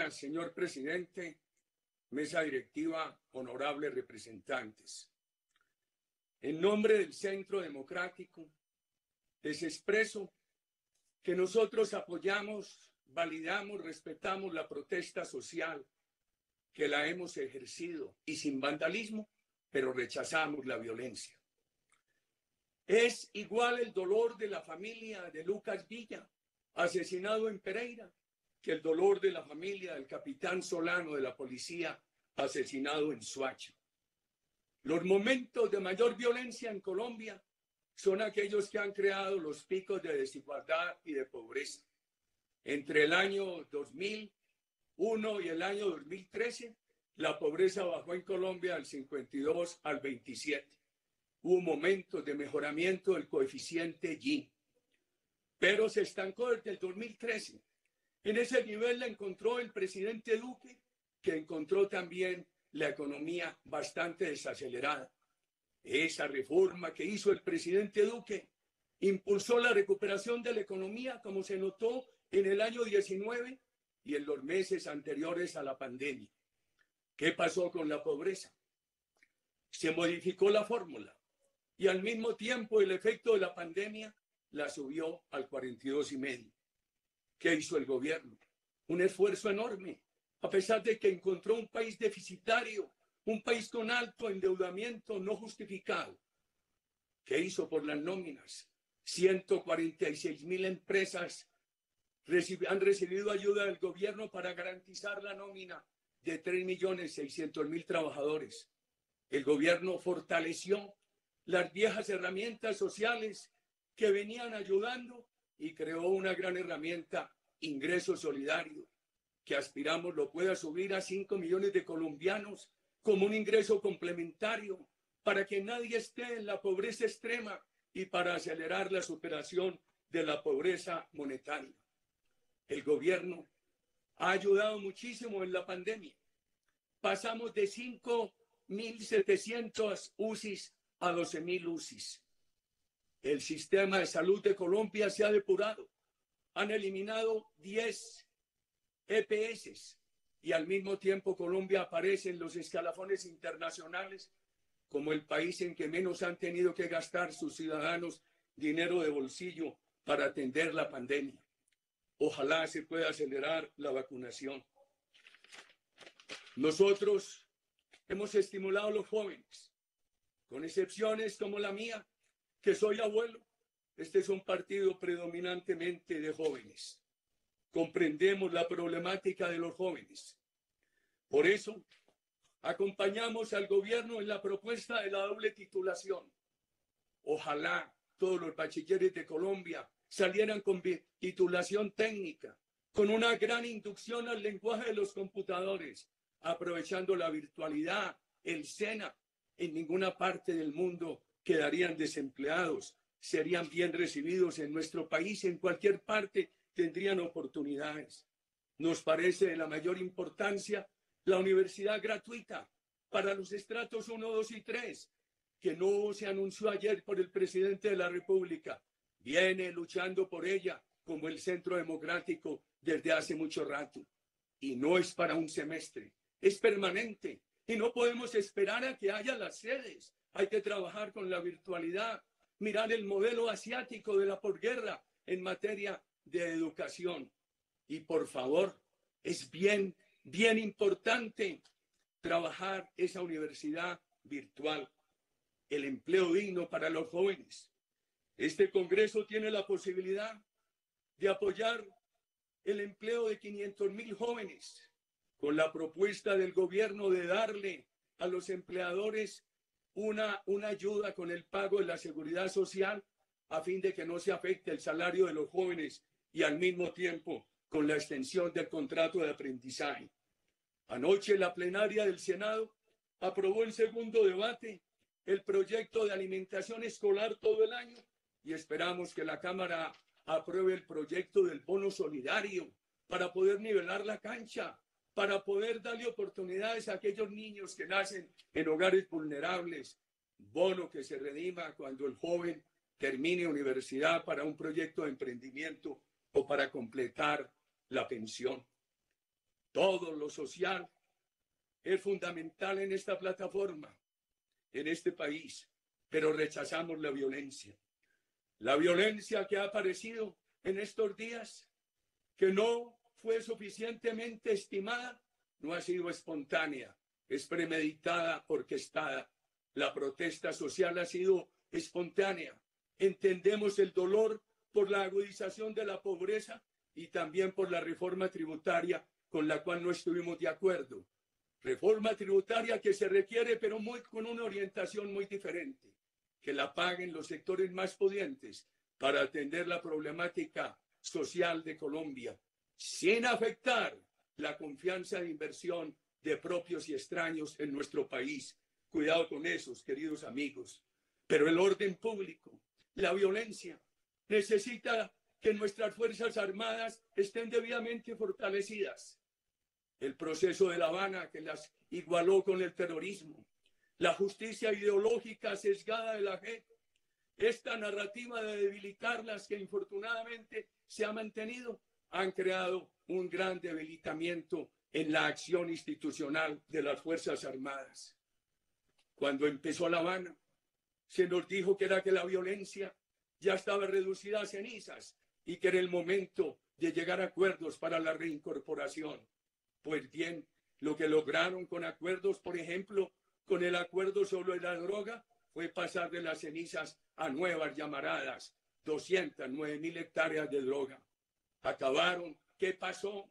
días, señor presidente, mesa directiva, honorables representantes. En nombre del Centro Democrático, les expreso que nosotros apoyamos, validamos, respetamos la protesta social, que la hemos ejercido y sin vandalismo, pero rechazamos la violencia. Es igual el dolor de la familia de Lucas Villa, asesinado en Pereira, que el dolor de la familia del capitán Solano de la policía, asesinado en Soacha. Los momentos de mayor violencia en Colombia son aquellos que han creado los picos de desigualdad y de pobreza. Entre el año 2001 y el año 2013, la pobreza bajó en Colombia del 52 al 27. Hubo momentos de mejoramiento del coeficiente Gini, pero se estancó desde el 2013. En ese nivel la encontró el presidente Duque, que encontró también la economía bastante desacelerada. Esa reforma que hizo el presidente Duque impulsó la recuperación de la economía, como se notó en el año 19 y en los meses anteriores a la pandemia. ¿Qué pasó con la pobreza? Se modificó la fórmula y al mismo tiempo el efecto de la pandemia la subió al 42,5. ¿Qué hizo el gobierno? Un esfuerzo enorme, a pesar de que encontró un país deficitario, un país con alto endeudamiento no justificado. ¿Qué hizo por las nóminas? 146,000 empresas han recibido ayuda del gobierno para garantizar la nómina de 3,600,000 trabajadores. El gobierno fortaleció las viejas herramientas sociales que venían ayudando y creó una gran herramienta, ingreso solidario, que aspiramos lo pueda subir a 5 millones de colombianos como un ingreso complementario para que nadie esté en la pobreza extrema y para acelerar la superación de la pobreza monetaria. El gobierno ha ayudado muchísimo en la pandemia. Pasamos de 5,700 UCIs a 12,000 UCIs. El sistema de salud de Colombia se ha depurado. Han eliminado 10 EPS y al mismo tiempo Colombia aparece en los escalafones internacionales como el país en que menos han tenido que gastar sus ciudadanos dinero de bolsillo para atender la pandemia. Ojalá se pueda acelerar la vacunación. Nosotros hemos estimulado a los jóvenes, con excepciones como la mía, que soy abuelo. Este es un partido predominantemente de jóvenes. Comprendemos la problemática de los jóvenes. Por eso, acompañamos al gobierno en la propuesta de la doble titulación. Ojalá todos los bachilleres de Colombia salieran con titulación técnica, con una gran inducción al lenguaje de los computadores, aprovechando la virtualidad, el SENA. En ninguna parte del mundo quedarían desempleados, serían bien recibidos en nuestro país, en cualquier parte tendrían oportunidades. Nos parece de la mayor importancia la universidad gratuita para los estratos 1, 2 y 3, que no se anunció ayer por el presidente de la República. Viene luchando por ella como el Centro Democrático desde hace mucho rato. Y no es para un semestre, es permanente. Y no podemos esperar a que haya las sedes. Hay que trabajar con la virtualidad, mirar el modelo asiático de la posguerra en materia de educación. Y por favor, es bien importante trabajar esa universidad virtual, el empleo digno para los jóvenes. Este Congreso tiene la posibilidad de apoyar el empleo de 500,000 jóvenes con la propuesta del gobierno de darle a los empleadores una ayuda con el pago de la seguridad social a fin de que no se afecte el salario de los jóvenes y al mismo tiempo con la extensión del contrato de aprendizaje. Anoche la plenaria del Senado aprobó en segundo debate el proyecto de alimentación escolar todo el año y esperamos que la Cámara apruebe el proyecto del bono solidario para poder nivelar la cancha, para poder darle oportunidades a aquellos niños que nacen en hogares vulnerables. Bono que se redima cuando el joven termine universidad para un proyecto de emprendimiento o para completar la pensión. todo lo social es fundamental en esta plataforma, en este país, pero rechazamos la violencia. La violencia que ha aparecido en estos días, que no fue suficientemente estimada, no ha sido espontánea, es premeditada, orquestada. La protesta social ha sido espontánea. Entendemos el dolor por la agudización de la pobreza y también por la reforma tributaria con la cual no estuvimos de acuerdo. Reforma tributaria que se requiere, pero con una orientación muy diferente, que la paguen los sectores más pudientes para atender la problemática social de Colombia, sin afectar la confianza de inversión de propios y extraños en nuestro país. Cuidado con esos, queridos amigos. Pero el orden público, la violencia, necesita que nuestras Fuerzas Armadas estén debidamente fortalecidas. El proceso de La Habana, que las igualó con el terrorismo, la justicia ideológica sesgada de la JEP, esta narrativa de debilitarlas que infortunadamente se ha mantenido, han creado un gran debilitamiento en la acción institucional de las Fuerzas Armadas. Cuando empezó La Habana, se nos dijo que la violencia ya estaba reducida a cenizas y que era el momento de llegar a acuerdos para la reincorporación. Pues bien, lo que lograron con acuerdos, por ejemplo, con el acuerdo sobre la droga, fue pasar de las cenizas a nuevas llamaradas, 209.000 hectáreas de droga. Acabaron. ¿Qué pasó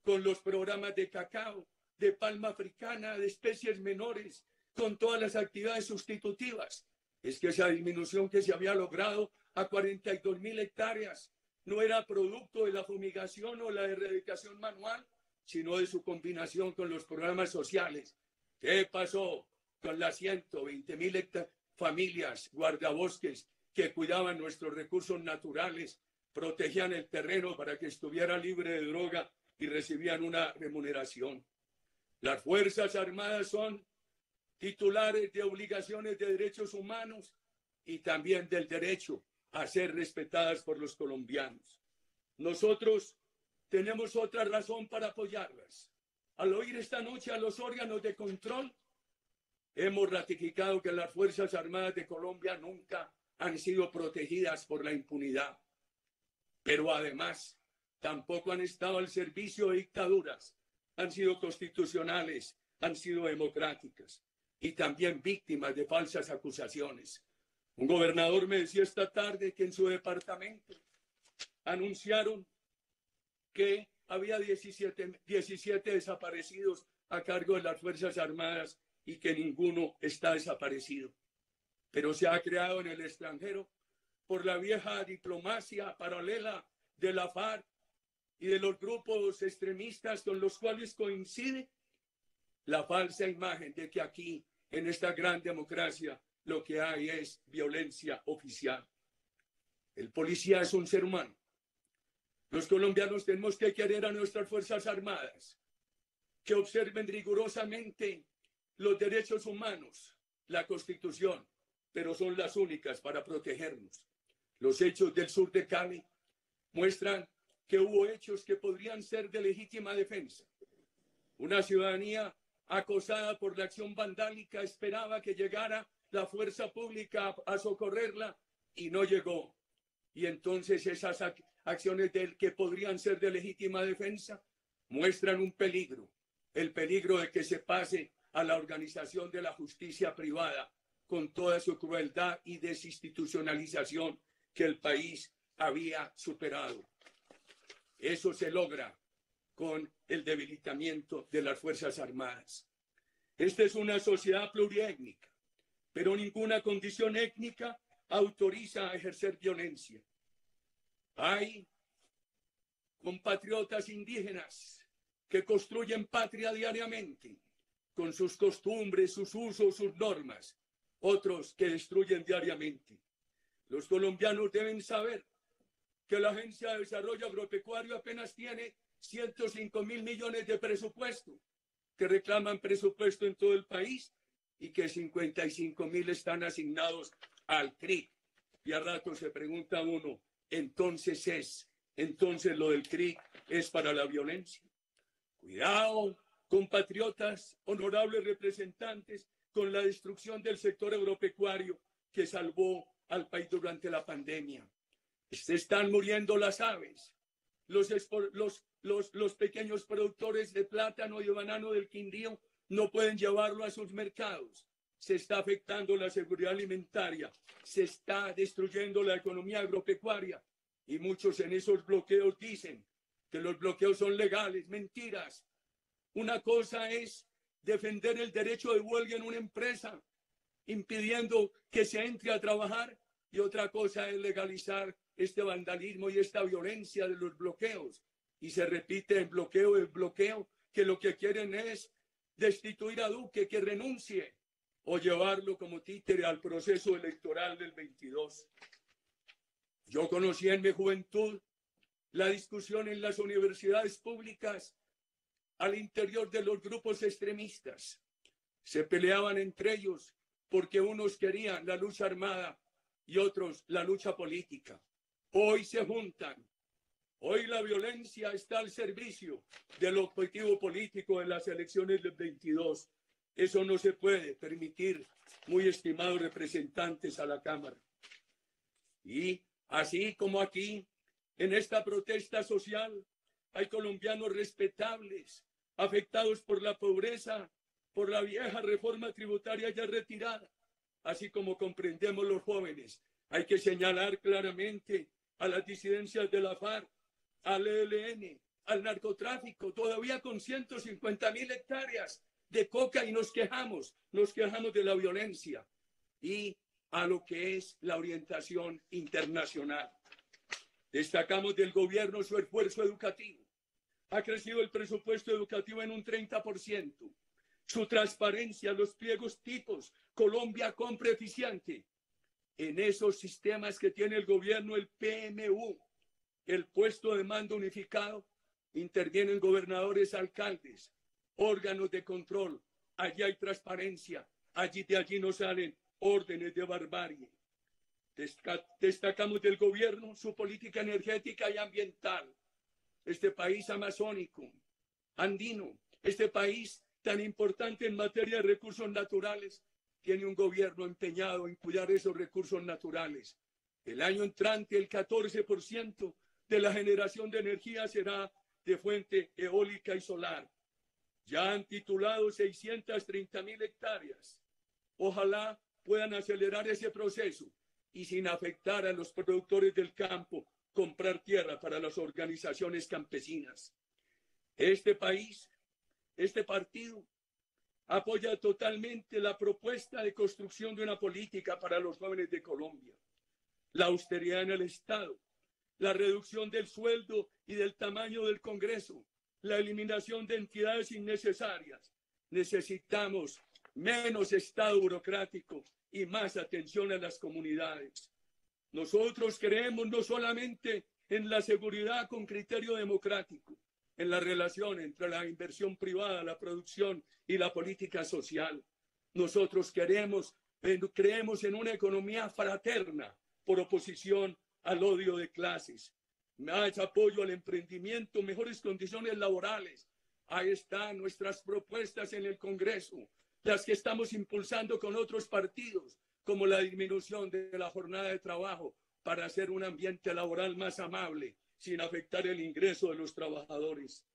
con los programas de cacao, de palma africana, de especies menores, con todas las actividades sustitutivas? Es que esa disminución que se había logrado a 42.000 hectáreas no era producto de la fumigación o la erradicación manual, sino de su combinación con los programas sociales. ¿Qué pasó con las 120.000 familias guardabosques que cuidaban nuestros recursos naturales, protegían el terreno para que estuviera libre de droga y recibían una remuneración? Las Fuerzas Armadas son titulares de obligaciones de derechos humanos y también del derecho a ser respetadas por los colombianos. Nosotros tenemos otra razón para apoyarlas. Al oír esta noche a los órganos de control, hemos ratificado que las Fuerzas Armadas de Colombia nunca han sido protegidas por la impunidad, pero además tampoco han estado al servicio de dictaduras, han sido constitucionales, han sido democráticas y también víctimas de falsas acusaciones. Un gobernador me decía esta tarde que en su departamento anunciaron que había 17 desaparecidos a cargo de las Fuerzas Armadas y que ninguno está desaparecido. Pero se ha creado en el extranjero, por la vieja diplomacia paralela de la FARC y de los grupos extremistas con los cuales coincide, la falsa imagen de que aquí, en esta gran democracia, lo que hay es violencia oficial. El policía es un ser humano. Los colombianos tenemos que querer a nuestras Fuerzas Armadas, que observen rigurosamente los derechos humanos, la Constitución, pero son las únicas para protegernos. Los hechos del sur de Cali muestran que hubo hechos que podrían ser de legítima defensa. Una ciudadanía acosada por la acción vandálica esperaba que llegara la fuerza pública a socorrerla y no llegó. Y entonces esas acciones que podrían ser de legítima defensa muestran un peligro, el peligro de que se pase a la organización de la justicia privada con toda su crueldad y desinstitucionalización que el país había superado. Eso se logra con el debilitamiento de las Fuerzas Armadas. Esta es una sociedad pluriétnica, pero ninguna condición étnica autoriza a ejercer violencia. Hay compatriotas indígenas que construyen patria diariamente con sus costumbres, sus usos, sus normas, otros que destruyen diariamente. Los colombianos deben saber que la Agencia de Desarrollo Agropecuario apenas tiene 105.000 millones de presupuesto, que reclaman presupuesto en todo el país y que 55.000 están asignados al CRIC. Y a rato se pregunta uno, entonces lo del CRIC es para la violencia. Cuidado, compatriotas, honorables representantes, con la destrucción del sector agropecuario que salvó al país durante la pandemia. Se están muriendo las aves, los pequeños productores de plátano y de banano del Quindío no pueden llevarlo a sus mercados. Se está afectando la seguridad alimentaria, se está destruyendo la economía agropecuaria y muchos en esos bloqueos dicen que los bloqueos son legales. Mentiras. Una cosa es defender el derecho de huelga en una empresa, impidiendo que se entre a trabajar, y otra cosa es legalizar este vandalismo y esta violencia de los bloqueos. Y se repite el bloqueo, que lo que quieren es destituir a Duque, que renuncie, o llevarlo como títere al proceso electoral del 22. Yo conocí en mi juventud la discusión en las universidades públicas al interior de los grupos extremistas. Se peleaban entre ellos porque unos querían la lucha armada y otros la lucha política. Hoy se juntan. Hoy la violencia está al servicio del objetivo político de las elecciones del 22. Eso no se puede permitir, muy estimados representantes a la Cámara. Y así como aquí, en esta protesta social, hay colombianos respetables, afectados por la pobreza, por la vieja reforma tributaria ya retirada, así como comprendemos los jóvenes. Hay que señalar claramente a las disidencias de la FARC, al ELN, al narcotráfico, todavía con 150.000 hectáreas de coca, y nos quejamos de la violencia, y a lo que es la orientación internacional. Destacamos del gobierno su esfuerzo educativo. Ha crecido el presupuesto educativo en un 30%. Su transparencia, los pliegos tipos, Colombia compra eficiente. En esos sistemas que tiene el gobierno, el PMU, el puesto de mando unificado, intervienen gobernadores, alcaldes, órganos de control. Allí hay transparencia, de allí no salen órdenes de barbarie. Destacamos del gobierno su política energética y ambiental. Este país amazónico, andino, este país tan importante en materia de recursos naturales, tiene un gobierno empeñado en cuidar esos recursos naturales. El año entrante, el 14% de la generación de energía será de fuente eólica y solar. Ya han titulado 630.000 hectáreas. Ojalá puedan acelerar ese proceso y, sin afectar a los productores del campo, comprar tierra para las organizaciones campesinas. Este país, este partido, apoya totalmente la propuesta de construcción de una política para los jóvenes de Colombia. La austeridad en el Estado, la reducción del sueldo y del tamaño del Congreso, la eliminación de entidades innecesarias. Necesitamos menos Estado burocrático y más atención a las comunidades. Nosotros creemos no solamente en la seguridad con criterio democrático, en la relación entre la inversión privada, la producción y la política social. Nosotros creemos en una economía fraterna por oposición al odio de clases. Más apoyo al emprendimiento, mejores condiciones laborales. Ahí están nuestras propuestas en el Congreso, las que estamos impulsando con otros partidos, como la disminución de la jornada de trabajo para hacer un ambiente laboral más amable, sin afectar el ingreso de los trabajadores.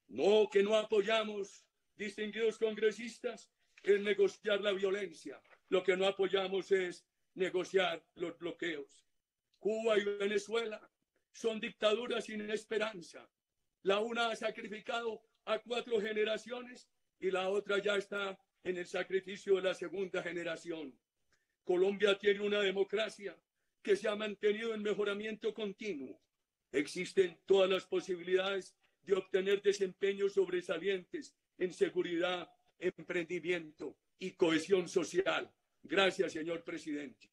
No, que no apoyamos, distinguidos congresistas, es negociar la violencia. Lo que no apoyamos es negociar los bloqueos. Cuba y Venezuela son dictaduras sin esperanza. La una ha sacrificado a 4 generaciones y la otra ya está en el sacrificio de la segunda generación. Colombia tiene una democracia que se ha mantenido en mejoramiento continuo. Existen todas las posibilidades de obtener desempeños sobresalientes en seguridad, emprendimiento y cohesión social. Gracias, señor presidente.